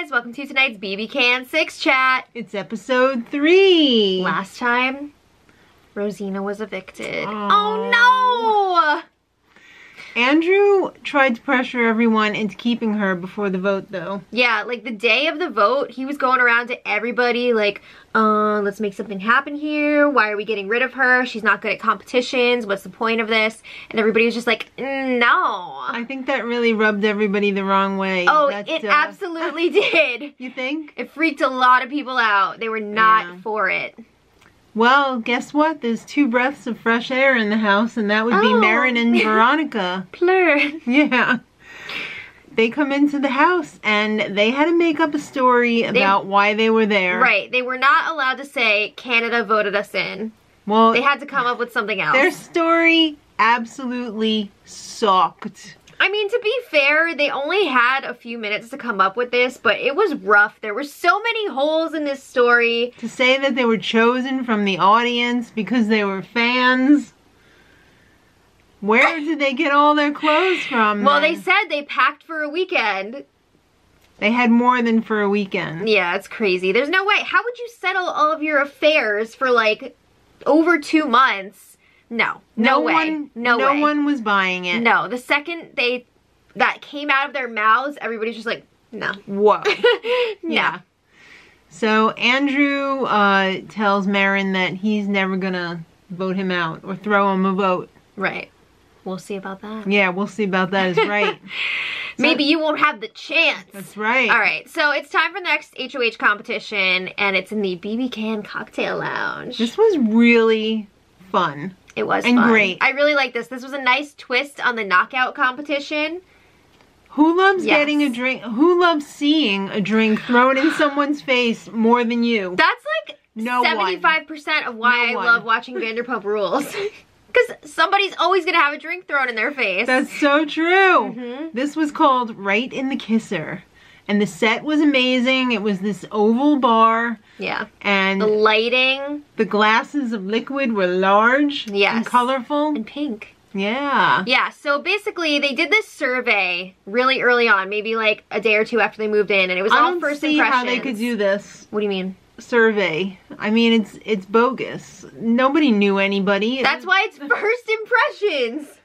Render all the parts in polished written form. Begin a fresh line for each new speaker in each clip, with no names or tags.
guys, welcome to tonight's BB Can 6 chat.
It's episode 3.
Last time, Rosina was evicted. Oh no!
Andrew tried to pressure everyone into keeping her before the vote, though.
Yeah, like the day of the vote, he was going around to everybody like, let's make something happen here. Why are we getting rid of her? She's not good at competitions. What's the point of this? And everybody was just like, no.
I think that really rubbed everybody the wrong way.
Oh, it absolutely did.
You think?
It freaked a lot of people out. They were not for it.
Well, guess what? There's 2 breaths of fresh air in the house, and that would be Marin and Veronica.
Plur.
Yeah. They come into the house, and they had to make up a story about why they were there.
Right. They were not allowed to say, Canada voted us in.
Well,
they had to come up with something else.
Their story absolutely sucked.
I mean, to be fair, they only had a few minutes to come up with this, but it was rough. There were so many holes in this story.
To say that they were chosen from the audience because they were fans. Where did they get all their clothes from?
Well, they said they packed for a weekend.
They had more than for a weekend.
Yeah, it's crazy. There's no way. How would you settle all of your affairs for like over 2 months? No way. No way.
No one was buying it.
No, the second that came out of their mouths, everybody's just like, no.
Whoa.
No.
Yeah. So Andrew tells Marin that he's never gonna vote him out or throw him a vote.
Right. We'll see about that.
Yeah, we'll see about that. Is right.
Maybe you won't have the chance.
That's right.
All right, so it's time for the next HOH competition, and it's in the BB Can Cocktail Lounge.
This was really fun.
It was
and
fun.
Great.
I really like this. This was a nice twist on the knockout competition.
Who loves getting a drink? Who loves seeing a drink thrown in someone's face more than you?
That's like 75% of why I love watching Vanderpump Rules. Because somebody's always going to have a drink thrown in their face.
That's so true. This was called Right in the Kisser. And the set was amazing. It was this oval bar.
Yeah.
And
the lighting.
The glasses of liquid were large.
Yes.
And colorful.
And pink.
Yeah.
Yeah, so basically they did this survey really early on, maybe like a day or 2 after they moved in, and it was all first impressions.
I don't see how they could do this.
What do you mean?
Survey. I mean, it's bogus. Nobody knew anybody.
That's why it's first impressions.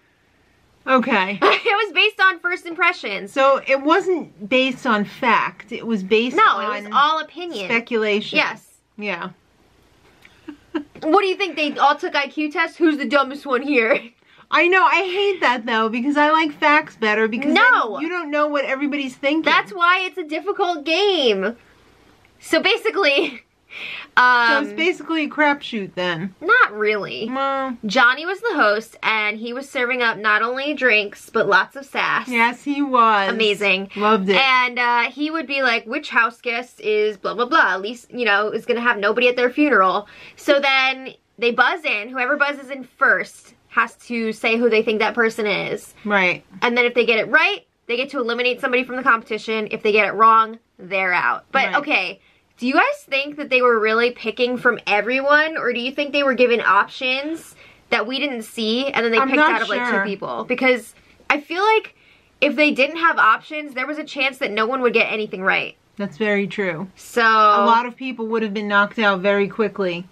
Okay.
It was based on first impressions.
So it wasn't based on fact. It was based on...
No, it was all opinion.
Speculation.
Yes.
Yeah.
What do you think? They all took IQ tests? Who's the dumbest one here?
I know. I hate that, though, because I like facts better, because then you don't know what everybody's thinking.
That's why it's a difficult game. So basically...
so it's basically a crapshoot then.
Not really. Johnny was the host, and he was serving up not only drinks, but lots of sass.
Yes, he was.
Amazing.
Loved it.
And he would be like, which house guest is blah, blah, blah. At least, you know, is going to have nobody at their funeral. So then they buzz in. Whoever buzzes in first has to say who they think that person is.
Right.
And then if they get it right, they get to eliminate somebody from the competition. If they get it wrong, they're out. But, okay... Do you guys think that they were really picking from everyone, or do you think they were given options that we didn't see and then they picked out of like 2 people? Because I feel like if they didn't have options, there was a chance that no one would get anything right.
That's very true.
So
a lot of people would have been knocked out very quickly.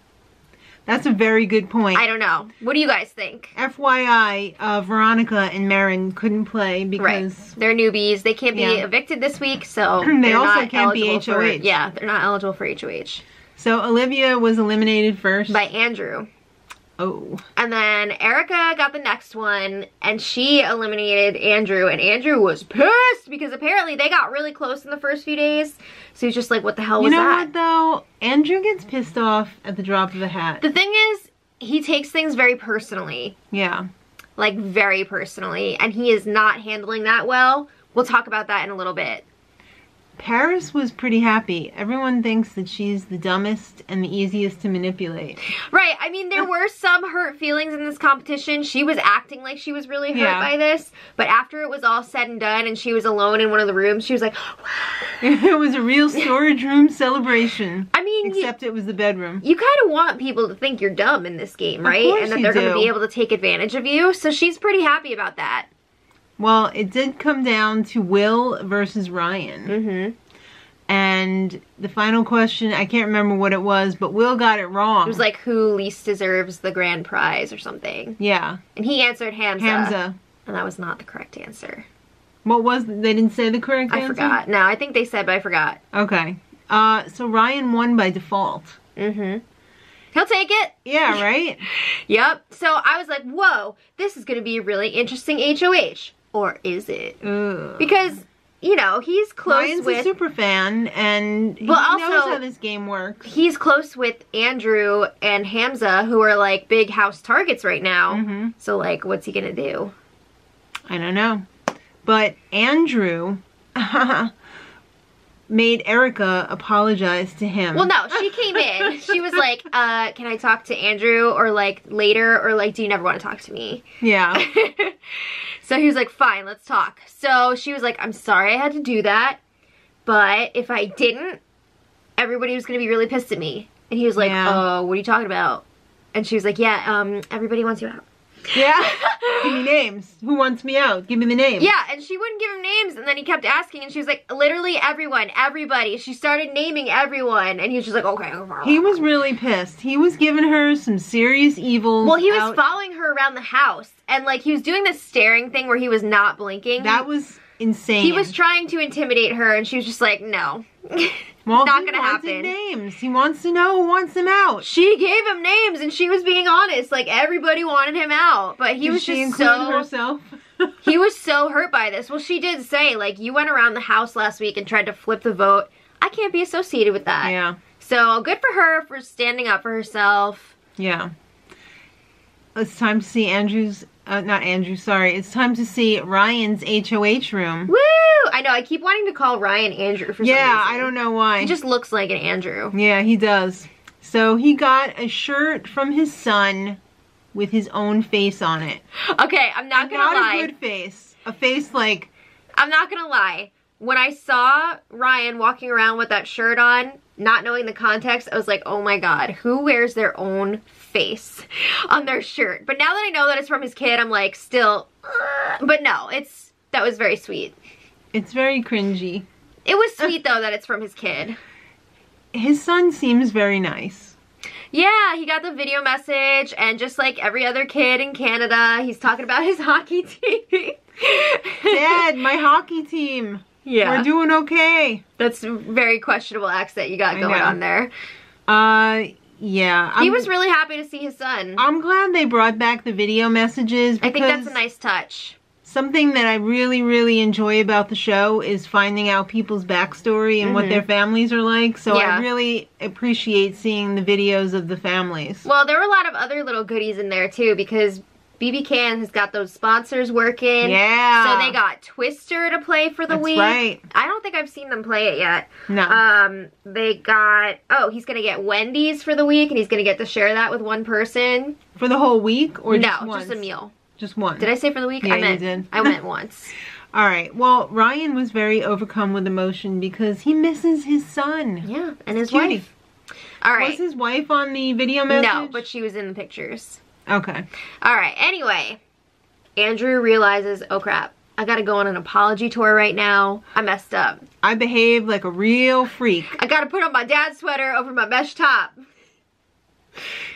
That's a very good point.
I don't know. What do you guys think?
FYI, Veronica and Marin couldn't play because...
They're newbies. They can't be evicted this week, so
they also can't be HOH.
Yeah, they're not eligible for HOH.
So Olivia was eliminated first.
By Andrew.
Oh.
And then Erica got the next one, and she eliminated Andrew, and Andrew was pissed because apparently they got really close in the first few days. So he's just like, what the hell was that?
You know what, though? Andrew gets pissed off at the drop of a hat.
The thing is, he takes things very personally.
Yeah.
Like, very personally, and he is not handling that well. We'll talk about that in a little bit.
Paris was pretty happy. Everyone thinks that she's the dumbest and the easiest to manipulate.
Right. I mean, there were some hurt feelings in this competition. She was acting like she was really hurt by this. But after it was all said and done and she was alone in one of the rooms, she was like, wow.
It was a real storage room celebration.
I mean,
except it was the bedroom.
You kind of want people to think you're dumb in this game, right?
Of course
and that they're going to be able to take advantage of you. So she's pretty happy about that.
Well, it did come down to Will versus Ryan. And the final question, I can't remember what it was, but Will got it wrong.
It was like, who least deserves the grand prize or something.
Yeah.
And he answered Hamza.
Hamza.
And that was not the correct answer.
What was, they didn't say the correct answer?
I forgot. No, I think they said, but I forgot.
Okay. So Ryan won by default.
Mm-hmm. He'll take it.
Yeah, right?
Yep. So I was like, whoa, this is going to be a really interesting HOH. Or is it?
Ugh.
Because, you know, he's close
Ryan's
with...
a super fan, and he knows how this game works.
He's close with Andrew and Hamza, who are, like, big house targets right now.
Mm-hmm.
So, like, what's he going to do?
I don't know. But Andrew... made Erica apologize to him.
Well, no, she came in. She was like, can I talk to Andrew? Or, like, later? Or, like, do you never want to talk to me?
Yeah.
So he was like, fine, let's talk. So she was like, I'm sorry I had to do that. But if I didn't, everybody was going to be really pissed at me. And he was like, what are you talking about? And she was like, yeah, everybody wants you out.
Yeah. Give me names. Who wants me out? Give me the names.
Yeah, and she wouldn't give him names, and then he kept asking, and she was like, literally everyone, everybody. She started naming everyone, and he was just like, okay.
He was really pissed. He was giving her some serious evils.
Well, he was following her around the house, and like, he was doing this staring thing where he was not blinking.
That was insane.
He was trying to intimidate her, and she was just like, no.
Well,
not gonna happen.
Names. He wants to know who wants him out.
She gave him names, and she was being honest. Like, everybody wanted him out, but he was just so...
herself?
He was so hurt by this. Well, she did say, like, you went around the house last week and tried to flip the vote. I can't be associated with that.
Yeah.
So, good for her for standing up for herself.
Yeah. It's time to see Andrew's... not Andrew, sorry. It's time to see Ryan's HOH room.
Woo! I know, I keep wanting to call Ryan Andrew for some reason.
Yeah, I don't know why.
He just looks like an Andrew.
Yeah, he does. So he got a shirt from his son with his own face on it.
Okay, I'm not gonna lie.
Not a good face. A face like...
I'm not gonna lie. When I saw Ryan walking around with that shirt on, not knowing the context, I was like, oh my god, who wears their own face on their shirt? But now that I know that it's from his kid, I'm like, still, but no, that was very sweet.
It's very cringy.
It was sweet though that it's from his kid.
His son seems very nice.
Yeah, he got the video message, and just like every other kid in Canada, he's talking about his hockey team.
Dad, my hockey team.
Yeah.
We're doing okay.
That's a very questionable accent you got going on there.
Yeah.
He was really happy to see his son.
I'm glad they brought back the video messages.
I think that's a nice touch.
Something that I really, really enjoy about the show is finding out people's backstory and what their families are like. So I really appreciate seeing the videos of the families.
Well, there were a lot of other little goodies in there too, because BB Can has got those sponsors working.
Yeah.
So they got Twister to play for the week.
That's right.
I don't think I've seen them play it yet.
No.
They got, he's going to get Wendy's for the week, and he's going to get to share that with one person.
For the whole week? Or just
No,
once?
just a meal.
Just one.
Did I say for the week?
Yeah,
you
did.
I went once.
All right. Well, Ryan was very overcome with emotion because he misses his son.
Yeah, and his
Cutie.
wife. All right.
Was his wife on the video message?
No, but she was in the pictures.
Okay.
All right. Anyway, Andrew realizes, oh crap, I gotta go on an apology tour right now. I messed up.
I behaved like a real freak.
I gotta put on my dad's sweater over my mesh top.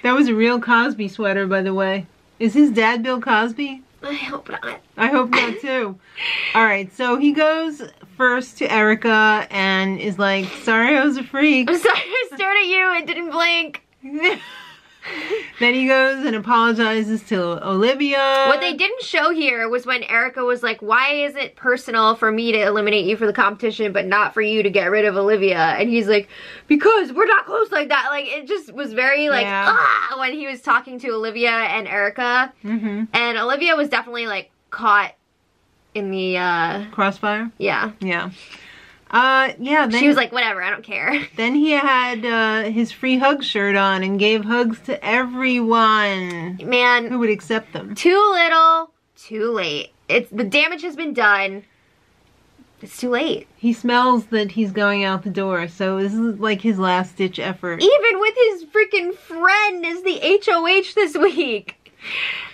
That was a real Cosby sweater, by the way. Is his dad Bill Cosby?
I hope not.
I hope not too. Alright, so he goes first to Erica and is like, sorry I was a freak.
I'm sorry I stared at you and didn't blink.
Then he goes and apologizes to Olivia.
What they didn't show here was when Erica was like, why is it personal for me to eliminate you for the competition but not for you to get rid of Olivia? And he's like, because we're not close like that. Like, it just was very like, when he was talking to Olivia and Erica. And Olivia was definitely like caught in the
crossfire?
Yeah.
Yeah. Yeah, then
she was like, whatever, I don't care.
Then he had his free hug shirt on and gave hugs to everyone.
Man,
who would accept them.
Too little, too late. The damage has been done. It's too late.
He smells that he's going out the door, so this is like his last ditch effort.
Even with his freaking friend as the HOH this week.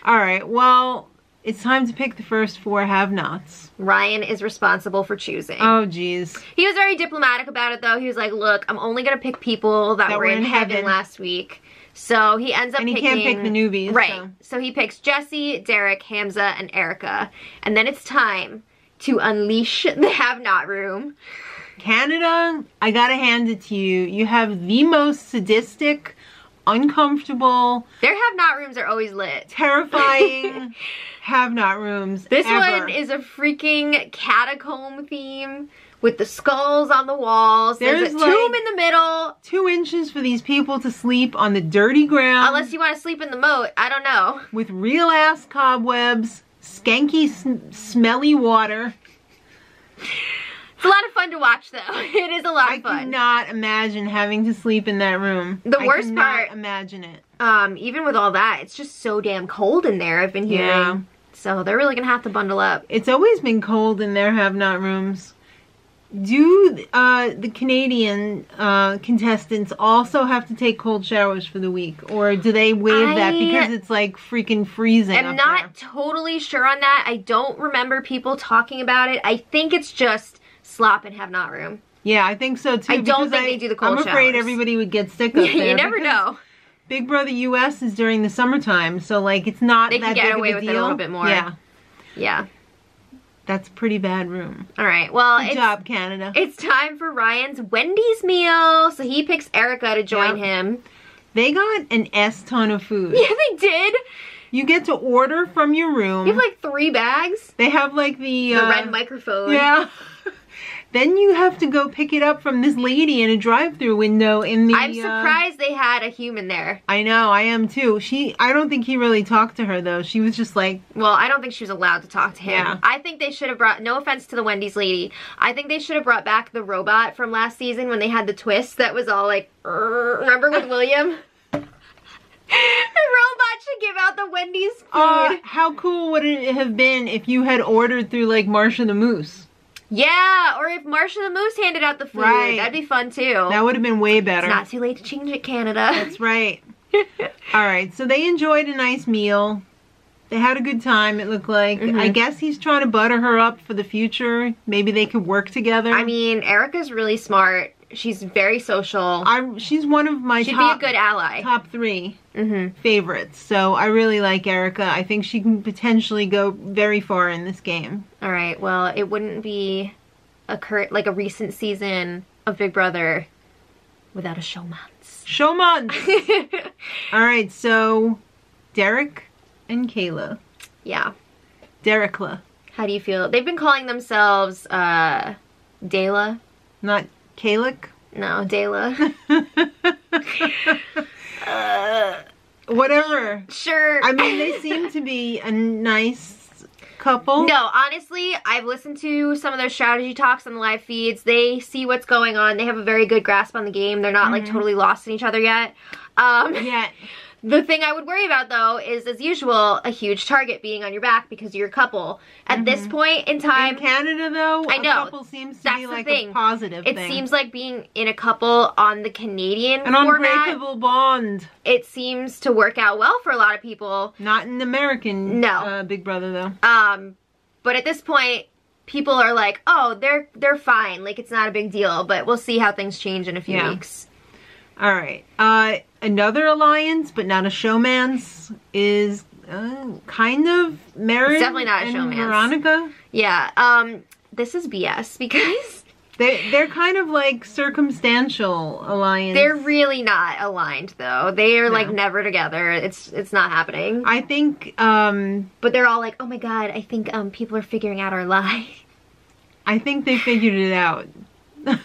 Alright, well, It's time to pick the first 4 have-nots.
Ryan is responsible for choosing.
Oh, jeez.
He was very diplomatic about it, though. He was like, look, I'm only going to pick people that were in heaven last week. So he ends up picking...
And he can't pick the newbies.
Right. So he picks Jesse, Derek, Hamza, and Erica. And then it's time to unleash the have-not room.
Canada, I gotta hand it to you. You have the most sadistic, uncomfortable...
Their have-not rooms are always lit.
Terrifying have-not rooms
This
ever.
one is a freaking catacomb theme with the skulls on the walls. There's a tomb in the middle.
2 inches for these people to sleep on the dirty ground.
Unless you want to sleep in the moat. I don't know.
With real-ass cobwebs, skanky, smelly water.
It's a lot of fun to watch, though. It is a lot of fun.
I cannot imagine having to sleep in that room.
The worst part,
imagine it.
Even with all that, it's just so damn cold in there, I've been hearing. Yeah. So they're really going to have to bundle up.
It's always been cold in their have-not rooms. Do the Canadian contestants also have to take cold showers for the week? Or do they waive that because it's like freaking freezing
I'm not totally sure on that. I don't remember people talking about it. I think it's just slop and have-not room.
Yeah, I think so too.
I don't think they do the cold showers.
I'm afraid everybody would get sick up there.
You never know.
Big Brother US is during the summertime, so like it's not that big of a deal. They can get away with it
a little bit more.
Yeah.
Yeah.
That's a pretty bad room.
All right, well,
good job, Canada.
It's time for Ryan's Wendy's meal. So he picks Erica to join him.
They got an S-ton of food.
Yeah, they did.
You get to order from your room.
You have like 3 bags.
They have like the
red microphone.
Yeah. Then you have to go pick it up from this lady in a drive-through window in the...
I'm surprised they had a human there.
I know, I am too. I don't think he really talked to her though. She was just like...
Well, I don't think she was allowed to talk to him.
Yeah.
I think they should have brought, no offense to the Wendy's lady, I think they should have brought back the robot from last season when they had the twist that was all like, remember with William? The robot should give out the Wendy's food.
How cool would it have been if you had ordered through like Marsha the Moose?
Yeah, or if Marsha the Moose handed out the food. Right. That'd be fun too.
That would have been way better.
It's not too late to change it, Canada.
That's right. Alright, so they enjoyed a nice meal. They had a good time, it looked like. I guess he's trying to butter her up for the future. Maybe they could work together.
I mean, Erica's really smart. She's very social.
She's one of my
She'd be a good ally.
Top 3 favorites. So I really like Erica. I think she can potentially go very far in this game.
All right. Well, it wouldn't be like a recent season of Big Brother without a showmance.
Showmance. All right. So Derek and Kayla.
Yeah.
Derekla.
How do you feel? They've been calling themselves Dayla.
Not Kalick?
No, Dayla.
Whatever.
Sure.
I mean, they seem to be a nice couple.
No, honestly, I've listened to some of their strategy talks on the live feeds. They see what's going on. They have a very good grasp on the game. They're not like totally lost in each other yet.
Yet.
The thing I would worry about, though, is, as usual, a huge target being on your back because you're a couple. At this point in time...
In Canada, though,
I know,
a couple seems to be like a positive thing.
It seems like being in a couple on the Canadian
An
format,
unbreakable bond.
It seems to work out well for a lot of people.
Not in American Big Brother, though.
But at this point, people are like, oh, they're fine. Like, it's not a big deal. But we'll see how things change in a few weeks.
All right. Another alliance, but not a showmance, is kind of Maren.
It's definitely not a showmance.
Veronica.
Yeah. This is BS because
they're kind of like circumstantial alliance.
They're really not aligned though. They are like never together. It's not happening.
I think.
But they're all like, oh my god. I think people are figuring out our lie.
I think they figured it out.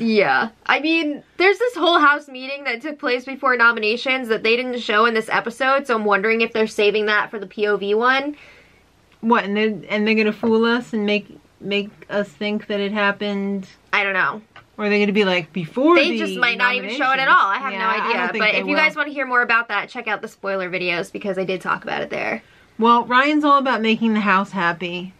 Yeah. I mean, there's this whole house meeting that took place before nominations that they didn't show in this episode, so I'm wondering if they're saving that for the POV one.
What, and they're gonna fool us and make us think that it happened?
I don't know.
Or are they gonna be like, before
they just might not even show it at all. I have no idea. But if you guys want to hear more about that, check out the spoiler videos because I did talk about it there.
Well, Ryan's all about making the house happy.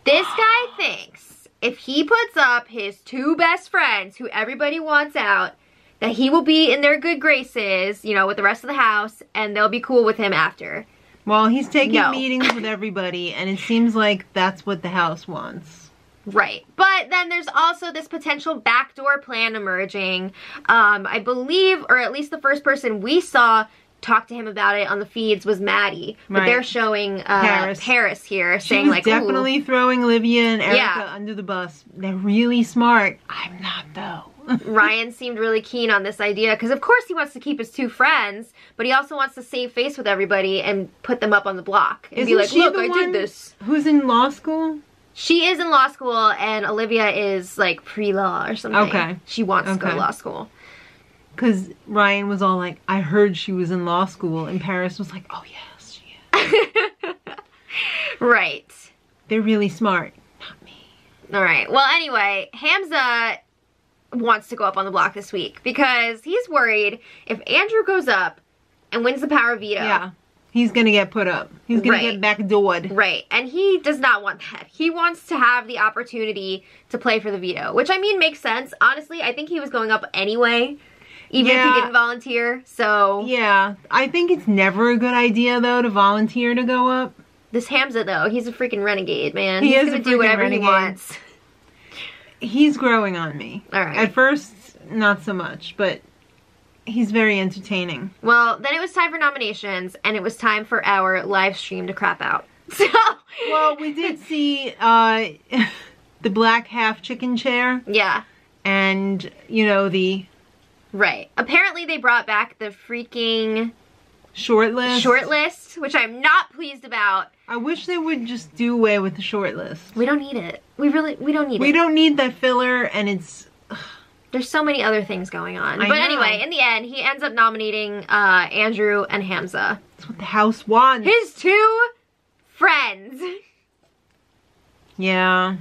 This guy thinks if he puts up his 2 best friends who everybody wants out, that he will be in their good graces, you know, with the rest of the house, and they'll be cool with him after.
Well, he's taking
No.
meetings with everybody, and it seems like that's what the house wants.
Right. But then there's also this potential backdoor plan emerging. I believe, or at least the first person we saw talk to him about it on the feeds was Maddie. But
Right.
they're showing Paris here,
She
saying
was
like,
definitely throwing Olivia and Erica
Yeah.
under the bus. They're really smart. I'm not, though.
Ryan seemed really keen on this idea because of course he wants to keep his two friends, but he also wants to save face with everybody and put them up on the block and be
Isn't
like,
she
look,
the
I
one
did this.
Who's in law school?
She is in law school and Olivia is like pre-law or something.
Okay.
She wants to go to
Okay.
law school.
Because Ryan was all like, I heard she was in law school. And Paris was like, oh, yes, she is.
Right.
They're really smart. Not me.
All right. Well, anyway, Hamza wants to go up on the block this week because he's worried if Andrew goes up and wins the power veto.
Yeah. He's going to get put up. He's going to get backdoored.
Right. And he does not want that. He wants to have the opportunity to play for the veto, which I mean makes sense. Honestly, I think he was going up anyway, even if he didn't volunteer. So
yeah. I think it's never a good idea, though, to volunteer to go up.
this Hamza, though, he's a freaking renegade, man.
He
He's
is
gonna
a
do
freaking
whatever
renegade.
he wants.
He's growing on me.
All right.
At first, not so much, but he's very entertaining.
Well, then it was time for nominations, and it was time for our live stream to crap out. So,
Well, we did see the black half chicken chair
yeah,
and, you know, the
right. Apparently, they brought back the freaking
short list.
short list, which I'm not pleased about.
I wish they would just do away with the short list.
We don't need it. We don't need it.
We don't need that filler, and it's...
There's so many other things going on.
I
But
know.
anyway, in the end, he ends up nominating Andrew and Hamza.
It's what the house wants.
His two friends.
Yeah.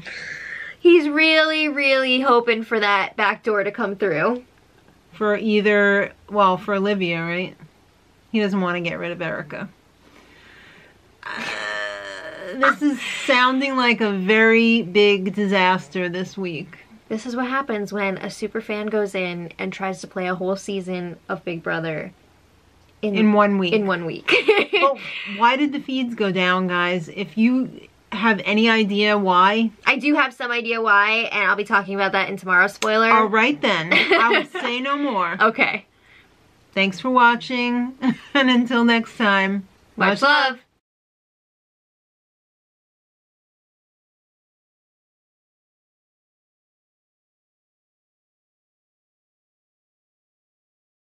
He's really, really hoping for that back door to come through.
For either... Well, for Olivia, right? He doesn't want to get rid of Erica. This is sounding like a very big disaster this week.
This is what happens when a super fan goes in and tries to play a whole season of Big Brother
In 1 week.
In 1 week.
Well, why did the feeds go down, guys? If you have any idea why,
I do have some idea why, and I'll be talking about that in tomorrow's spoiler.
all right then. I will say no more.
Okay.
Thanks for watching, and until next time,
Much love.